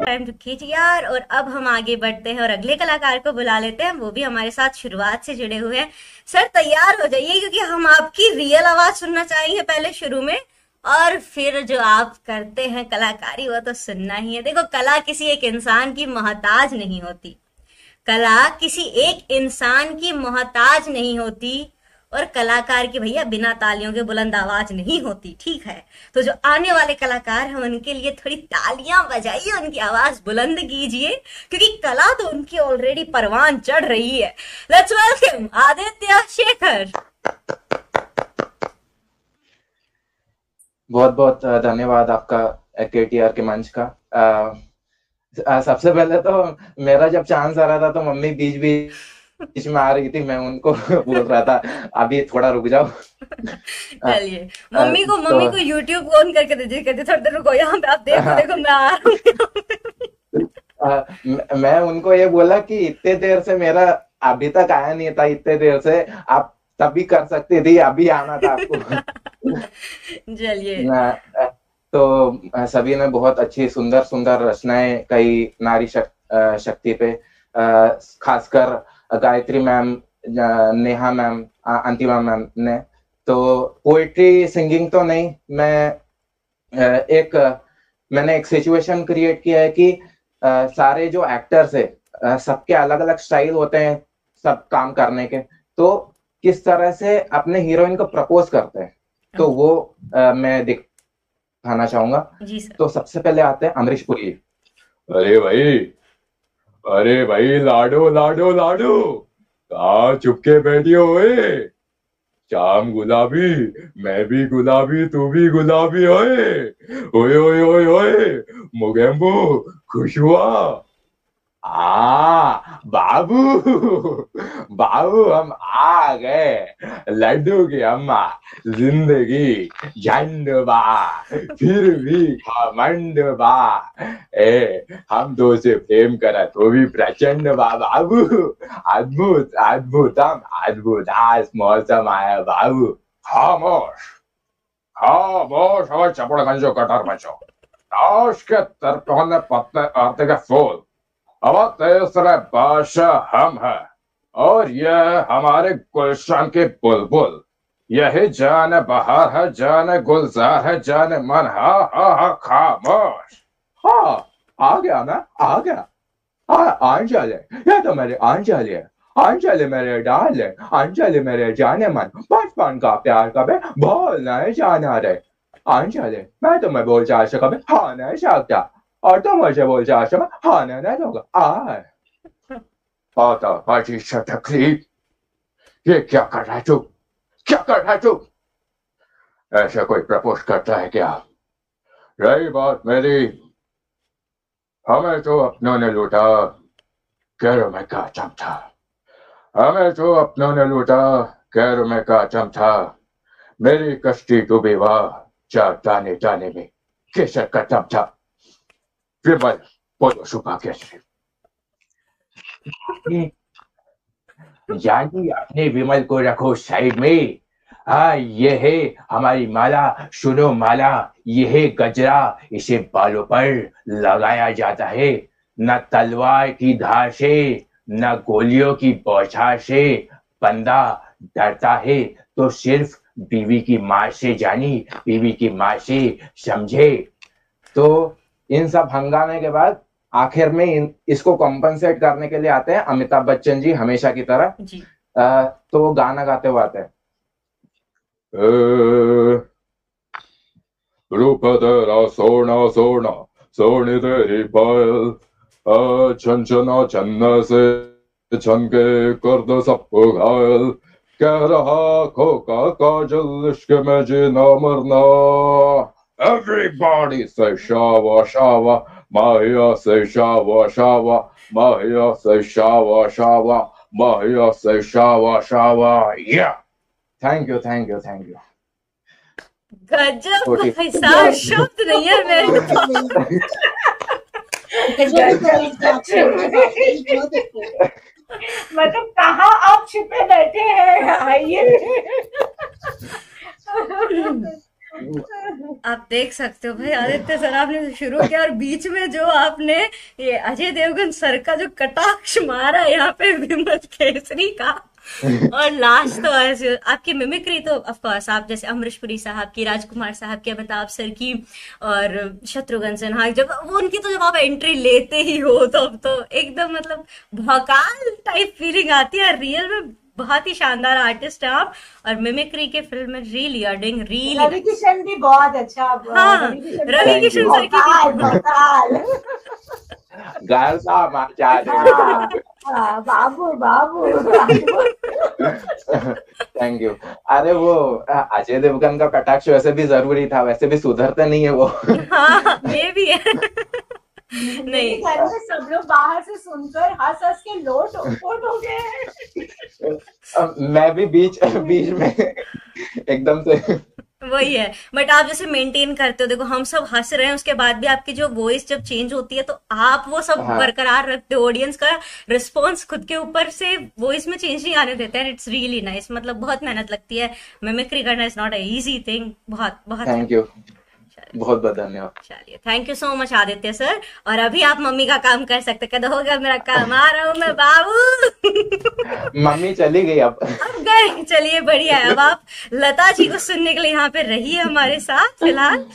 Time to खींच यार। और अब हम आगे बढ़ते हैं और अगले कलाकार को बुला लेते हैं, वो भी हमारे साथ शुरुआत से जुड़े हुए हैं। सर तैयार हो जाइए, क्योंकि हम आपकी रियल आवाज सुनना चाहेंगे पहले शुरू में, और फिर जो आप करते हैं कलाकारी वो तो सुनना ही है। देखो, कला किसी एक इंसान की मोहताज नहीं होती, कला किसी एक इंसान की मोहताज नहीं होती, और कलाकार की भैया बिना तालियों के बुलंद आवाज नहीं होती, ठीक है? तो जो आने वाले कलाकार हैं उनके लिए थोड़ी तालियां बजाइए, उनकी आवाज बुलंद कीजिए, क्योंकि कला तो उनकी ऑलरेडी परवान चढ़ रही है। Let's welcome Aditya Shekhar. बहुत बहुत धन्यवाद आपका केटीआर के मंच का। सबसे पहले तो मेरा जब चांस आ रहा था तो मम्मी बीच बीच में आ रही थी, मैं उनको बोल रहा था अभी थोड़ा रुक जाओ। अ, चलिए, तो मम्मी को यूट्यूब ऑन करके दीजिए, कहते थोड़ी देर रुको, यहाँ पे आप देखो देखो मैं आ रहा हूँ। मैं उनको ये बोला कि इतने देर से मेरा अभी तक आया नहीं था, इतने देर से आप तभी कर सकती थी, अभी आना था आपको। चलिए। तो सभी ने बहुत अच्छी सुंदर सुंदर रचनाएं कही नारी शक्ति पे, खासकर गायत्री मैम, नेहा मैम, अंतिमा मैम ने। तो पोइट्री सिंगिंग तो नहीं, एक मैंने एक सिचुएशन क्रिएट किया है कि सारे जो एक्टर्स है, सबके अलग अलग स्टाइल होते हैं सब काम करने के, तो किस तरह से अपने हीरोइन को प्रपोज करते हैं, तो वो मैं दिखाना चाहूंगा। जी सर। तो सबसे पहले आते हैं अमरीश पुरी। अरे भाई, अरे भाई, लाडो लाडो लाडो, कहाँ चुपके बैठी हो? शाम गुलाबी, मैं भी गुलाबी, तू भी गुलाबी। ओए ओए ओए ओए ओए, मोगेम्बो, खुश हुआ? बाबू, बाबू हम आ गए, लड्डू की अम्मा, जिंदगी झंड बा, फिर भी घमंड बा। हम दो से प्रेम करा तो भी प्रचंड बा बाबू। अद्भुत अद्भुतम अद्भुत आज मौसम आया बाबू। खामोश, खामोश और चपड़गंजो कटर बचो, ताश के तरकोने पत्ते आरते के फूल। अब तीसरे बादशाह हम हैं, और यह हमारे गुलशन की बुलबुल। यही जाने बहार है, जाने गुलजार है, जाने मन। हा हा हा, खामोश। हाँ, आ गया, मैं आ गया। अंजलि, ये तो मेरी अंजलि है। अंजलि मेरे डाले, अंजलि मेरे जाने मन, बचपन का प्यार कभी भूल नहीं जाना रे। अंजलि, मैं तुम्हें बोल चाल से कभी हाँ नहीं सकता, और तुम मुझे बोल चाल से मैं हाँ नहीं दूंगा। आए पता बाजी से तकलीफ, ये क्या कर रहा है तू? क्या कर रहा है तू? ऐसा कोई प्रपोज करता है क्या? रही बात मेरी, हमें तो अपनों ने लूटा, गैरों में का चमचा। हमें तो अपनों ने लूटा, गैरों में का चमचा। मेरी कश्ती डूबी वाह, जा ताने ताने में केसर का चमचा। विमल, बोलो सुबह कैसे? यानी अपने विमल को रखो साइड में। हाँ, ये है हमारी माला, सुनो माला, ये है गजरा, इसे बालों पर लगाया जाता है। न तलवार की धार से, न गोलियों की बौछार से बंदा डरता है, तो सिर्फ बीवी की मार से। जानी, बीवी की मार से, समझे? तो इन सब हंगामे के बाद आखिर में इसको कॉम्पनसेट करने के लिए आते हैं अमिताभ बच्चन जी, हमेशा की तरह। जी। तो वो गाना गाते हुए आते हैं। रूप तेरा सोना सोना, सोनी तेरी पायल, छनछना छन्ना से छन के कर दो सबको घायल। कह रहा खोका काजल, इश्क में जीना मरना। Everybody say shawa shawa, Mahia say shawa shawa, Mahia say shawa shawa, Mahia say shawa shawa. Yeah. Thank you thank you thank you. गजब छोटी भाई साहब, शब्द नहीं है मेरे पास। मतलब कहाँ आप छिपे बैठे हैं, आइए। आप देख सकते हो भाई, आदित्य सर आपने शुरू किया और बीच में जो आपने ये अजय देवगन सर का जो कटाक्ष मारा यहाँ पे विमल केसरी का, और लास्ट तो ऐसे आपकी मिमिक्री तो ऑफ कोर्स आप जैसे अमरीश पुरी साहब की, राजकुमार साहब की, अमिताभ सर की और शत्रुघ्न सिन्हा, जब वो उनकी तो जब आप एंट्री लेते ही हो तो अब तो एकदम मतलब भौकाल टाइप फीलिंग आती है। रियल में बहुत ही शानदार आर्टिस्ट है आप, और मिमिक्री के फिल्म में really are doing really. Ravi Kishan भी बहुत अच्छा। हाँ, रवि किशन सर की घर समाचार। बाबू बाबू थैंक यू। अरे वो अजय देवगन का कटाक्ष वैसे भी जरूरी था, वैसे भी सुधरते नहीं है वो। हाँ ये भी है। नहीं, घर में सब लोग बाहर से सुनकर हंस हंस के लोट हो गए। मैं भी बीच में एकदम से वही है, बट आप जैसे मेंटेन करते हो, देखो हम सब हंस रहे हैं उसके बाद भी आपकी जो वॉइस जब चेंज होती है तो आप वो सब बरकरार रखते हो, ऑडियंस का रिस्पॉन्स खुद के ऊपर से वॉइस में चेंज नहीं आने देते हैं। इट्स रियली नाइस, मतलब बहुत मेहनत लगती है, मिमिक्री करना is not a easy thing. बहुत बहुत थैंक यू, बहुत बहुत धन्यवाद। चलिए, thank you so much Aditya sir. और अभी आप मम्मी का काम कर सकते, कहते हो गया मेरा काम, आ रहा हूँ मैं बाबू। मम्मी चली गई अब गए, चलिए बढ़िया है। अब आप लता जी को सुनने के लिए यहाँ पे रहिए हमारे साथ फिलहाल।